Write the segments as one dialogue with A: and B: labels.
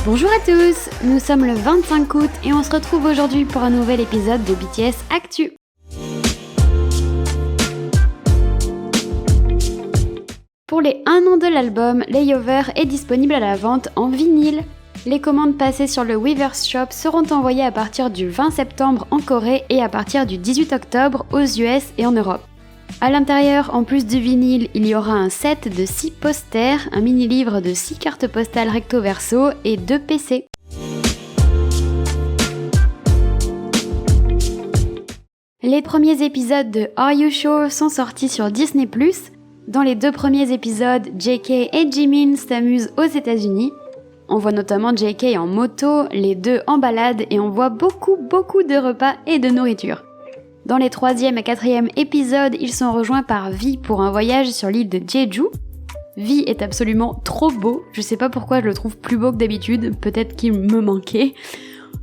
A: Bonjour à tous, nous sommes le 25 août et on se retrouve aujourd'hui pour un nouvel épisode de BTS Actu. Pour les 1 an de l'album, Layover est disponible à la vente en vinyle. Les commandes passées sur le Weverse Shop seront envoyées à partir du 20 septembre en Corée et à partir du 18 octobre aux US et en Europe. À l'intérieur, en plus du vinyle, il y aura un set de 6 posters, un mini-livre de 6 cartes postales recto-verso et 2 PC. Les premiers épisodes de Are You Sure sont sortis sur Disney+. Dans les 2 premiers épisodes, JK et Jimin s'amusent aux États-Unis. On voit notamment JK en moto, les deux en balade et on voit beaucoup de repas et de nourriture. Dans les 3e et 4e épisodes, ils sont rejoints par V pour un voyage sur l'île de Jeju. V est absolument trop beau, je sais pas pourquoi je le trouve plus beau que d'habitude, peut-être qu'il me manquait.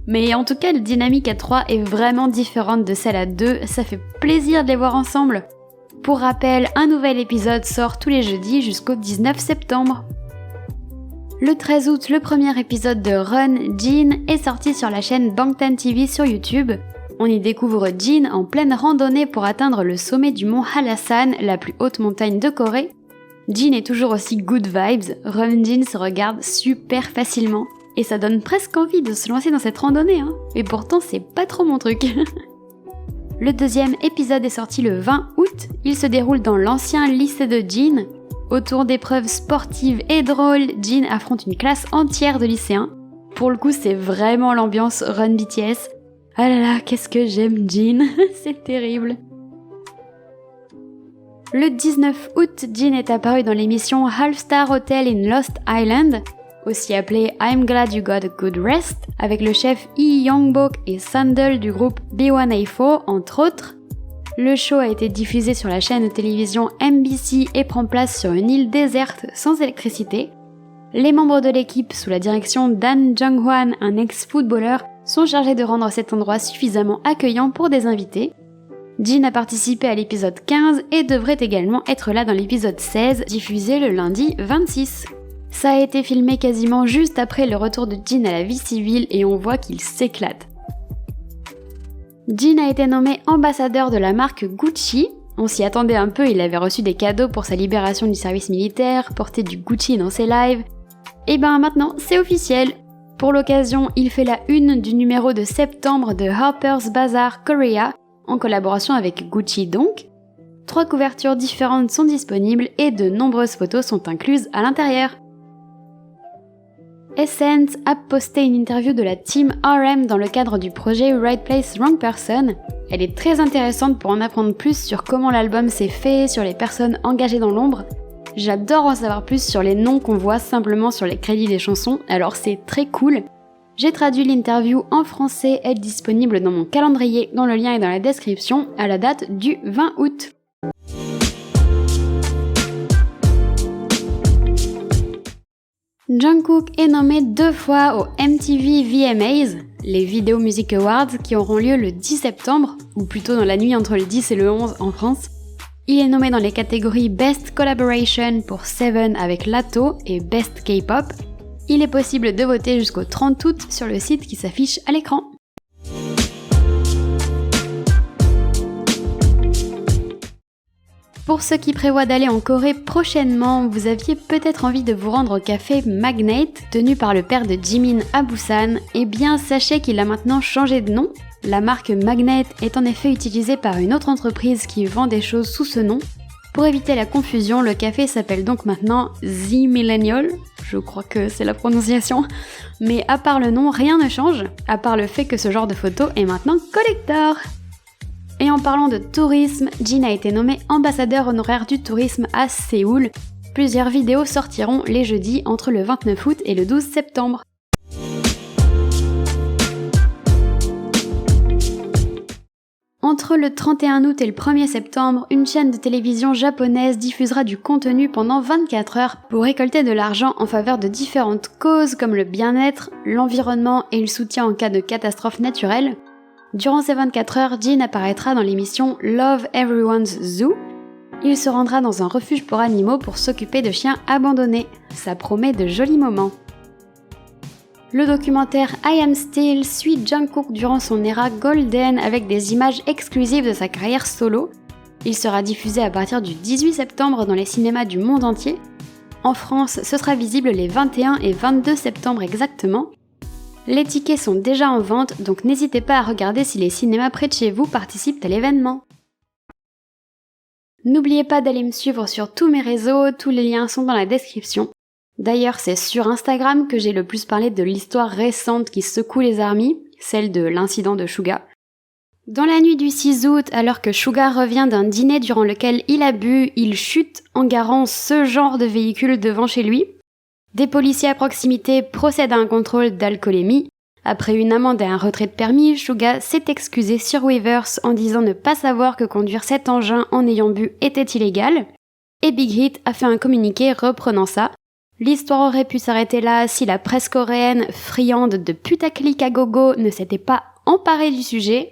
A: Mais en tout cas, la dynamique à 3 est vraiment différente de celle à 2, ça fait plaisir de les voir ensemble. Pour rappel, un nouvel épisode sort tous les jeudis jusqu'au 19 septembre. Le 13 août, le premier épisode de Run, Jin est sorti sur la chaîne Bangtan TV sur YouTube. On y découvre Jin en pleine randonnée pour atteindre le sommet du mont Hallasan, la plus haute montagne de Corée. Jin est toujours aussi good vibes, Run Jin se regarde super facilement, et ça donne presque envie de se lancer dans cette randonnée, hein. Et pourtant c'est pas trop mon truc. Le 2e épisode est sorti le 20 août, il se déroule dans l'ancien lycée de Jin. Autour d'épreuves sportives et drôles, Jin affronte une classe entière de lycéens. Pour le coup c'est vraiment l'ambiance Run BTS. Ah là là, qu'est-ce que j'aime Jin, c'est terrible. Le 19 août, Jin est apparu dans l'émission Half Star Hotel in Lost Island, aussi appelée I'm Glad You Got a Good Rest, avec le chef Lee Young-bok et Sandal du groupe B1A4, entre autres. Le show a été diffusé sur la chaîne de télévision MBC et prend place sur une île déserte sans électricité. Les membres de l'équipe, sous la direction d'An Jung-hwan, un ex-footballeur, sont chargés de rendre cet endroit suffisamment accueillant pour des invités. Jin a participé à l'épisode 15 et devrait également être là dans l'épisode 16, diffusé le lundi 26. Ça a été filmé quasiment juste après le retour de Jin à la vie civile et on voit qu'il s'éclate. Jin a été nommé ambassadeur de la marque Gucci. On s'y attendait un peu, il avait reçu des cadeaux pour sa libération du service militaire, porté du Gucci dans ses lives. Et ben maintenant, c'est officiel. Pour l'occasion, il fait la une du numéro de septembre de Harper's Bazaar Korea, en collaboration avec Gucci donc. 3 couvertures différentes sont disponibles et de nombreuses photos sont incluses à l'intérieur. Essence a posté une interview de la team RM dans le cadre du projet Right Place Wrong Person. Elle est très intéressante pour en apprendre plus sur comment l'album s'est fait, sur les personnes engagées dans l'ombre. J'adore en savoir plus sur les noms qu'on voit simplement sur les crédits des chansons, alors c'est très cool. J'ai traduit l'interview en français, elle est disponible dans mon calendrier, dont le lien est dans la description, à la date du 20 août. Jungkook est nommé 2 fois aux MTV VMAs, les Video Music Awards qui auront lieu le 10 septembre, ou plutôt dans la nuit entre le 10 et le 11 en France. Il est nommé dans les catégories Best Collaboration pour Seven avec Lato et Best K-Pop. Il est possible de voter jusqu'au 30 août sur le site qui s'affiche à l'écran. Pour ceux qui prévoient d'aller en Corée prochainement, vous aviez peut-être envie de vous rendre au café Magnate, tenu par le père de Jimin à Busan. Eh bien, sachez qu'il a maintenant changé de nom. La marque Magnate est en effet utilisée par une autre entreprise qui vend des choses sous ce nom. Pour éviter la confusion, le café s'appelle donc maintenant The Millennial, je crois que c'est la prononciation. Mais à part le nom, rien ne change, à part le fait que ce genre de photo est maintenant collector. Et en parlant de tourisme, Jin a été nommé ambassadeur honoraire du tourisme à Séoul. Plusieurs vidéos sortiront les jeudis entre le 29 août et le 12 septembre. Entre le 31 août et le 1er septembre, une chaîne de télévision japonaise diffusera du contenu pendant 24 heures pour récolter de l'argent en faveur de différentes causes comme le bien-être, l'environnement et le soutien en cas de catastrophe naturelle. Durant ces 24 heures, Jin apparaîtra dans l'émission Love Everyone's Zoo. Il se rendra dans un refuge pour animaux pour s'occuper de chiens abandonnés. Ça promet de jolis moments. Le documentaire I Am Still suit Jungkook durant son ère golden avec des images exclusives de sa carrière solo. Il sera diffusé à partir du 18 septembre dans les cinémas du monde entier. En France, ce sera visible les 21 et 22 septembre exactement. Les tickets sont déjà en vente, donc n'hésitez pas à regarder si les cinémas près de chez vous participent à l'événement. N'oubliez pas d'aller me suivre sur tous mes réseaux, tous les liens sont dans la description. D'ailleurs, c'est sur Instagram que j'ai le plus parlé de l'histoire récente qui secoue les armies, celle de l'incident de Suga. Dans la nuit du 6 août, alors que Suga revient d'un dîner durant lequel il a bu, il chute en garant ce genre de véhicule devant chez lui. Des policiers à proximité procèdent à un contrôle d'alcoolémie. Après une amende et un retrait de permis, Suga s'est excusé sur Weverse en disant ne pas savoir que conduire cet engin en ayant bu était illégal. Et Big Hit a fait un communiqué reprenant ça. L'histoire aurait pu s'arrêter là si la presse coréenne, friande de putaclic à gogo, ne s'était pas emparée du sujet.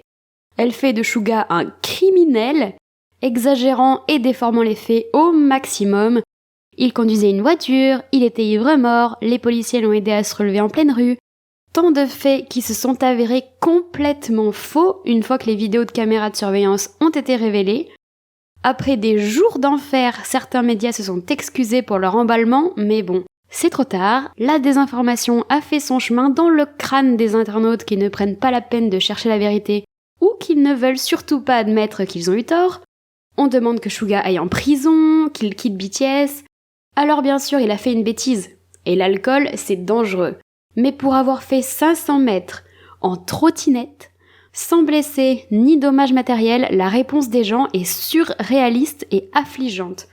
A: Elle fait de Suga un criminel, exagérant et déformant les faits au maximum. Il conduisait une voiture, il était ivre-mort, les policiers l'ont aidé à se relever en pleine rue. Tant de faits qui se sont avérés complètement faux une fois que les vidéos de caméras de surveillance ont été révélées. Après des jours d'enfer, certains médias se sont excusés pour leur emballement, mais bon, c'est trop tard. La désinformation a fait son chemin dans le crâne des internautes qui ne prennent pas la peine de chercher la vérité ou qui ne veulent surtout pas admettre qu'ils ont eu tort. On demande que Suga aille en prison, qu'il quitte BTS. Alors bien sûr, il a fait une bêtise. Et l'alcool, c'est dangereux. Mais pour avoir fait 500 mètres en trottinette, sans blessés ni dommages matériels, la réponse des gens est surréaliste et affligeante.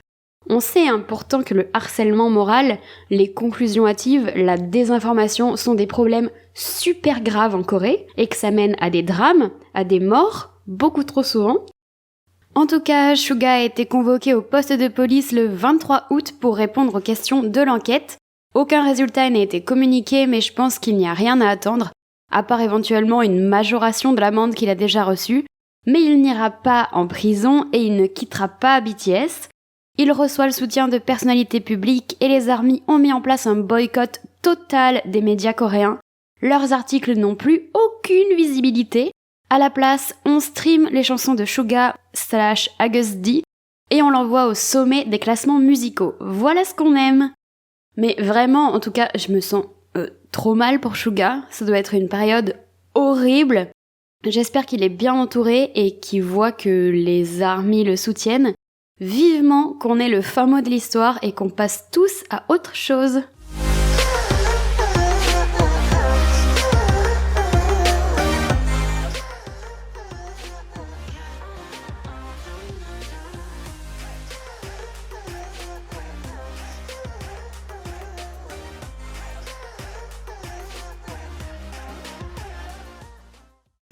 A: On sait pourtant que le harcèlement moral, les conclusions hâtives, la désinformation sont des problèmes super graves en Corée et que ça mène à des drames, à des morts, beaucoup trop souvent. En tout cas, Suga a été convoqué au poste de police le 23 août pour répondre aux questions de l'enquête. Aucun résultat n'a été communiqué, mais je pense qu'il n'y a rien à attendre, à part éventuellement une majoration de l'amende qu'il a déjà reçue. Mais il n'ira pas en prison et il ne quittera pas BTS. Il reçoit le soutien de personnalités publiques et les armies ont mis en place un boycott total des médias coréens. Leurs articles n'ont plus aucune visibilité. À la place, on stream les chansons de Suga / August D et on l'envoie au sommet des classements musicaux. Voilà ce qu'on aime. Mais vraiment, en tout cas, je me sens trop mal pour Suga. Ça doit être une période horrible. J'espère qu'il est bien entouré et qu'il voit que les armies le soutiennent. Vivement qu'on ait le fin mot de l'histoire et qu'on passe tous à autre chose.